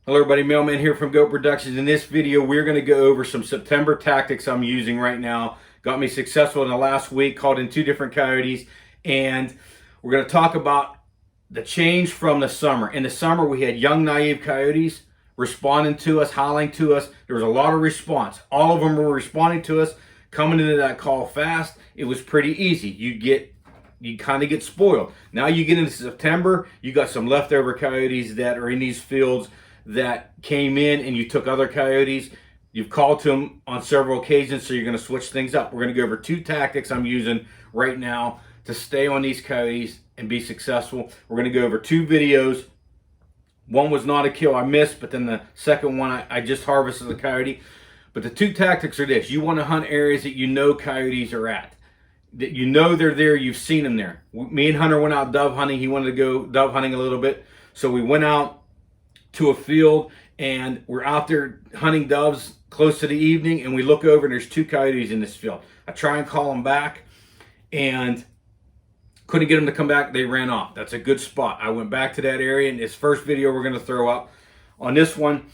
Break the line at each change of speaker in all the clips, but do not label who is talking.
Hello everybody, Mailman here from Goat Productions. In this video, we're going to go over some September tactics I'm using right now. Got me successful in the last week, called in 2 different coyotes, and we're going to talk about the change from the summer. In the summer, we had young, naive coyotes responding to us, howling to us. There was a lot of response. All of them were responding to us, coming into that call fast. It was pretty easy. You kind of get spoiled. Now you get into September, you got some leftover coyotes that are in these fields that came in and you took other coyotes. You've called to them on several occasions, so you're going to switch things up. We're going to go over 2 tactics I'm using right now to stay on these coyotes and be successful. We're going to go over 2 videos. One was not a kill, I missed, but then the second one I just harvested the coyote. But the 2 tactics are this. You want to hunt areas that you know coyotes are at. That you know they're there, you've seen them there. Me and Hunter went out dove hunting. He wanted to go dove hunting a little bit. So we went out to a field and we're out there hunting doves close to the evening, and we look over and there's 2 coyotes in this field. I try and call them back and couldn't get them to come back. They ran off. That's a good spot. I went back to that area, and this first video we're going to throw up on this one.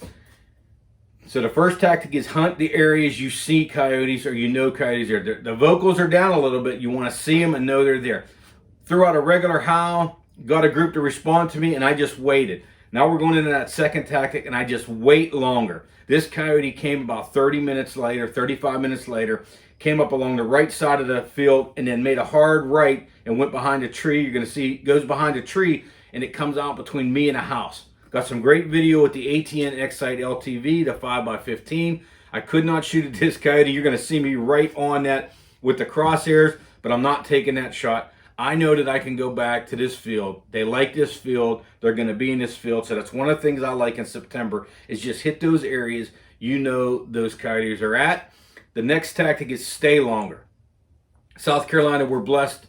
So the first tactic is hunt the areas you see coyotes or you know coyotes are. The vocals are down a little bit. You want to see them and know they're there. Threw out a regular howl, got a group to respond to me, and I just waited. Now we're going into that second tactic, and I just wait longer. This coyote came about 30 minutes later, 35 minutes later, came up along the right side of the field and then made a hard right and went behind a tree. You're going to see it goes behind a tree, and it comes out between me and a house. Got some great video with the ATN XSight LTV, the 5x15. I could not shoot at this coyote. You're going to see me right on that with the crosshairs, but I'm not taking that shot. I know that I can go back to this field. They like this field. They're going to be in this field. So that's one of the things I like in September is just hit those areas you know those coyotes are at. The next tactic is stay longer. South Carolina, we're blessed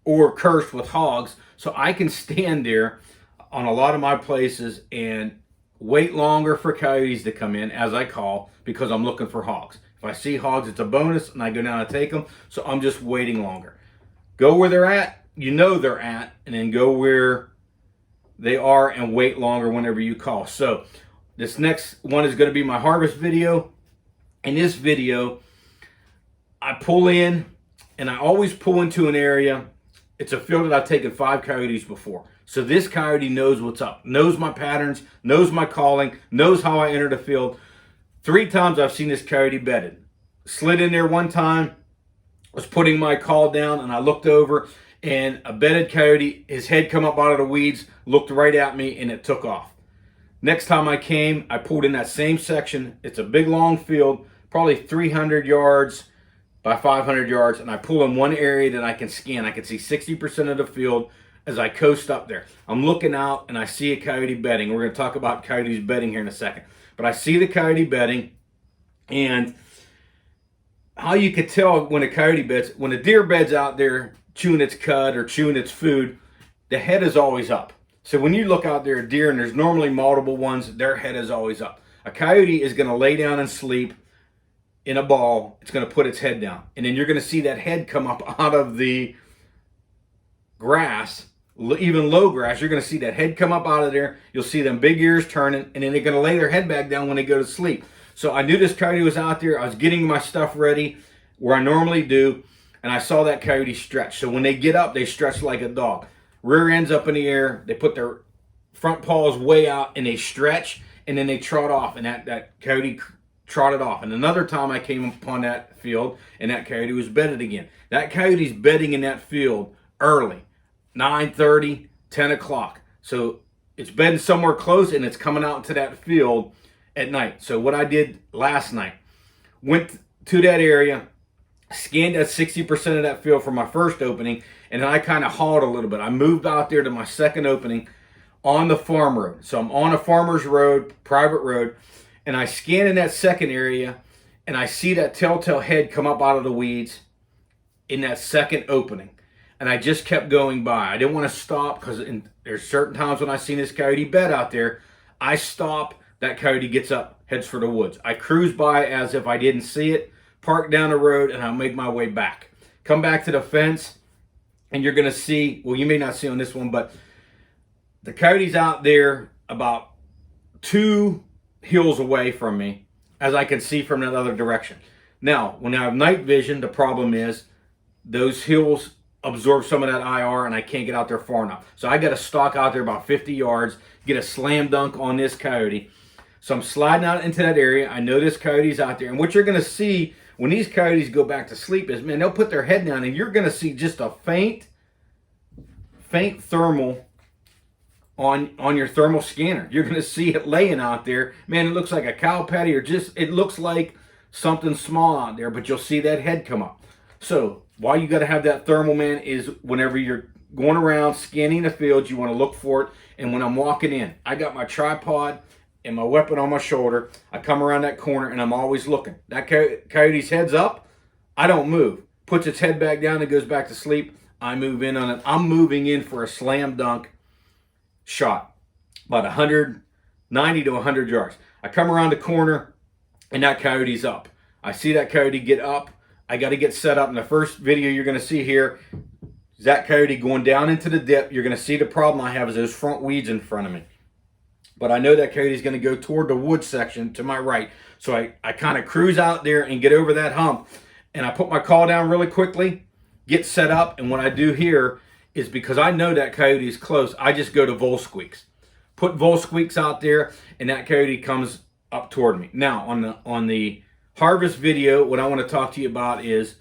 or cursed with hogs, so I can stand there on a lot of my places and wait longer for coyotes to come in as I call, because I'm looking for hogs. If I see hogs, it's a bonus, and I go down and take them, so I'm just waiting longer. Go where they're at, you know they're at, and then go where they are and wait longer whenever you call. So this next one is going to be my harvest video. In this video, I pull in, and I always pull into an area. It's a field that I've taken 5 coyotes before. So this coyote knows what's up, knows my patterns, knows my calling, knows how I enter the field. 3 times I've seen this coyote bedded. Slid in there one time, was putting my call down, and I looked over, and a bedded coyote, his head come up out of the weeds, looked right at me, and it took off. Next time I came, I pulled in that same section. It's a big long field, probably 300 yards by 500 yards, and I pull in one area that I can scan. I can see 60% of the field as I coast up there. I'm looking out, and I see a coyote bedding. We're going to talk about coyotes bedding here in a second. But I see the coyote bedding, and how you could tell when a coyote beds, when a deer beds out there chewing its cud or chewing its food, the head is always up. So when you look out there at deer, and there's normally multiple ones, their head is always up. A coyote is going to lay down and sleep in a ball. It's going to put its head down. And then you're going to see that head come up out of the grass, even low grass. You're going to see that head come up out of there. You'll see them big ears turning, and then they're going to lay their head back down when they go to sleep. So I knew this coyote was out there. I was getting my stuff ready where I normally do, and I saw that coyote stretch. So when they get up, they stretch like a dog. Rear ends up in the air. They put their front paws way out, and they stretch, and then they trot off, and that coyote trotted off. And another time I came upon that field, and that coyote was bedded again. That coyote's bedding in that field early, 9:30, 10 o'clock. So it's bedding somewhere close, and it's coming out to that field at night. So what I did last night, went to that area, scanned that 60% of that field for my first opening, and then I kind of hauled a little bit. I moved out there to my second opening on the farm road. So I'm on a farmer's road, private road, and I scan in that second area, and I see that telltale head come up out of the weeds in that second opening. And I just kept going by. I didn't want to stop, because there's certain times when I seen this coyote bed out there, I stop. That coyote gets up, heads for the woods. I cruise by as if I didn't see it, park down the road, and I make my way back. Come back to the fence, and you're going to see, well, you may not see on this one, but the coyote's out there about 2 hills away from me as I can see from that other direction. Now, when I have night vision, the problem is those hills absorb some of that IR and I can't get out there far enough. So I got to stalk out there about 50 yards, get a slam dunk on this coyote. So I'm sliding out into that area. I know this coyote's out there. And what you're going to see when these coyotes go back to sleep is, man, they'll put their head down and you're going to see just a faint thermal on your thermal scanner. You're going to see it laying out there. Man, it looks like a cow patty, or just, it looks like something small out there, but you'll see that head come up. So why you got to have that thermal, man, is whenever you're going around scanning the field, you want to look for it. And when I'm walking in, I got my tripod and my weapon on my shoulder. I come around that corner and I'm always looking. That coyote's head's up, I don't move. Puts its head back down and goes back to sleep. I move in on it. I'm moving in for a slam dunk shot, about 190 to 100 yards. I come around the corner and that coyote's up. I see that coyote get up. I got to get set up. In the first video you're going to see here is that coyote going down into the dip. You're going to see the problem I have is those front weeds in front of me. But I know that coyote's going to go toward the wood section to my right. So I kind of cruise out there and get over that hump. And I put my call down really quickly, get set up. And what I do here is, because I know that coyote is close, I just go to vol squeaks. Put vol squeaks out there and that coyote comes up toward me. Now on the harvest video, what I want to talk to you about is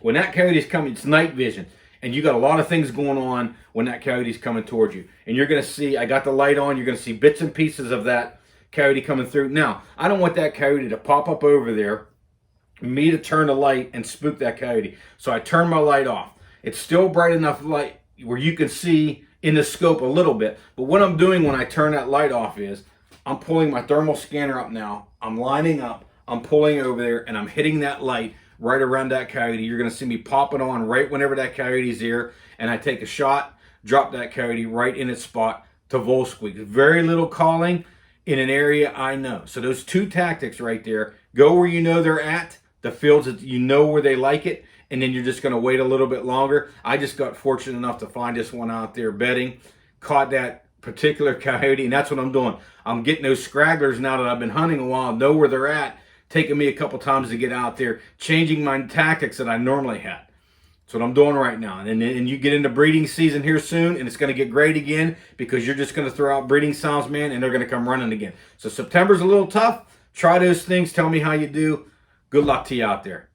when that coyote is coming, it's night vision. And you got a lot of things going on when that coyote is coming towards you. And you're going to see, I got the light on, you're going to see bits and pieces of that coyote coming through. Now, I don't want that coyote to pop up over there, me to turn the light and spook that coyote. So I turn my light off. It's still bright enough light where you can see in the scope a little bit. But what I'm doing when I turn that light off is I'm pulling my thermal scanner up now. I'm lining up. I'm pulling over there and I'm hitting that light right around that coyote. You're going to see me pop it on right whenever that coyote's there. And I take a shot, drop that coyote right in its spot to vol squeak. Very little calling in an area I know. So those 2 tactics right there, go where you know they're at, the fields that you know where they like it, and then you're just going to wait a little bit longer. I just got fortunate enough to find this one out there bedding, caught that particular coyote, and that's what I'm doing. I'm getting those scragglers now that I've been hunting a while, know where they're at, taking me a couple times to get out there, changing my tactics that I normally had. That's what I'm doing right now. And you get into breeding season here soon, and it's going to get great again because you're just going to throw out breeding sounds, man, and they're going to come running again. So September's a little tough. Try those things. Tell me how you do. Good luck to you out there.